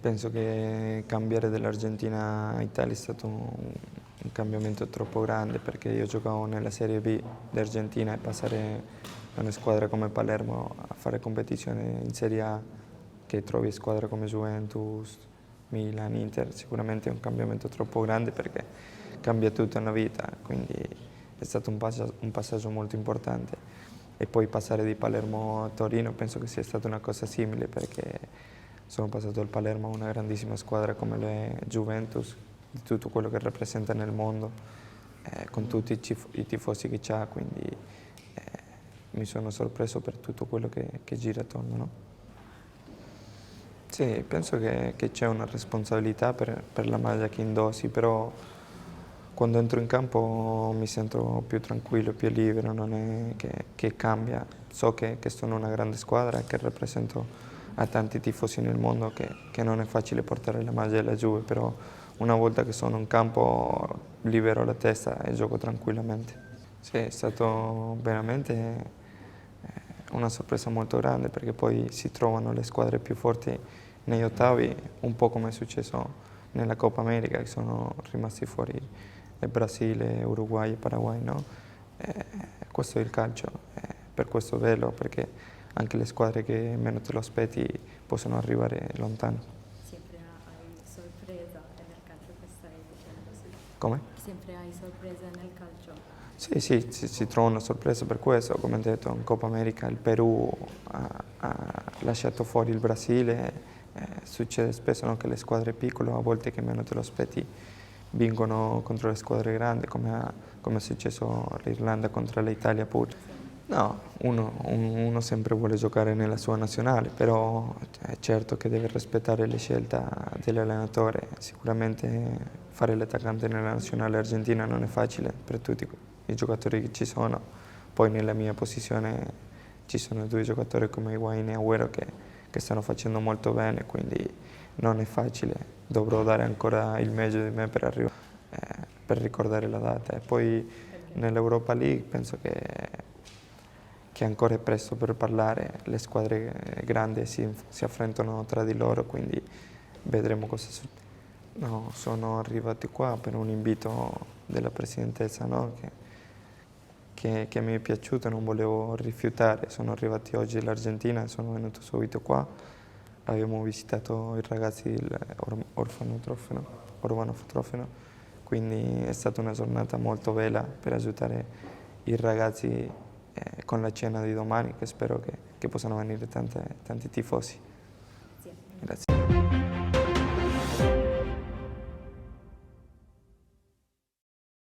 Penso che cambiare dall'Argentina a Italia è stato un cambiamento troppo grande perché io giocavo nella Serie B d'Argentina e passare da una squadra come Palermo a fare competizione in Serie A che trovi squadre come Juventus, Milan, Inter, sicuramente è un cambiamento troppo grande perché cambia tutta una vita, quindi è stato un passaggio molto importante. E poi passare di Palermo a Torino penso che sia stata una cosa simile perché sono passato dal Palermo a una grandissima squadra come le Juventus, di tutto quello che rappresenta nel mondo, con tutti i tifosi che c'ha, quindi mi sono sorpreso per tutto quello che gira attorno, no? Sì, penso che c'è una responsabilità per la maglia che indossi, però quando entro in campo mi sento più tranquillo, più libero, non è che cambia. So che sono una grande squadra e che rappresento a tanti tifosi nel mondo che non è facile portare la maglia della Juve, però una volta che sono in campo libero la testa e gioco tranquillamente. Sì, è stato veramente una sorpresa molto grande perché poi si trovano le squadre più forti negli ottavi, un po' come è successo nella Coppa America, che sono rimasti fuori il Brasile, Uruguay e Paraguay, no? Questo è il calcio, per questo velo, perché anche le squadre che meno te lo aspetti possono arrivare lontano. Sempre hai sorpresa e nel calcio che stai dicendo, sì. Come? Sempre hai sorpresa nel calcio. Sì, sì, si trova una sorpresa per questo, come detto, in Coppa America il Perù ha lasciato fuori il Brasile, succede spesso no, che le squadre piccole, a volte che meno te lo aspetti, vincono contro le squadre grandi, come è successo all'Irlanda contro l'Italia pure. No, uno sempre vuole giocare nella sua nazionale, però è certo che deve rispettare le scelte dell'allenatore. Sicuramente fare l'attaccante nella nazionale argentina non è facile per tutti i giocatori che ci sono. Poi nella mia posizione ci sono due giocatori come Higuaín e Agüero che stanno facendo molto bene, quindi non è facile. Dovrò dare ancora il meglio di me per ricordare la data. E poi nell'Europa League penso che ancora è presto per parlare, le squadre grandi si affrontano tra di loro, quindi vedremo cosa succede. No, sono arrivati qua per un invito della presidentessa, no? che mi è piaciuto, non volevo rifiutare. Sono arrivati oggi dall'Argentina e sono venuto subito qua. Abbiamo visitato i ragazzi dell'orfanotrofino, quindi è stata una giornata molto bella per aiutare i ragazzi con la cena di domani, che spero che possano venire tanti tifosi.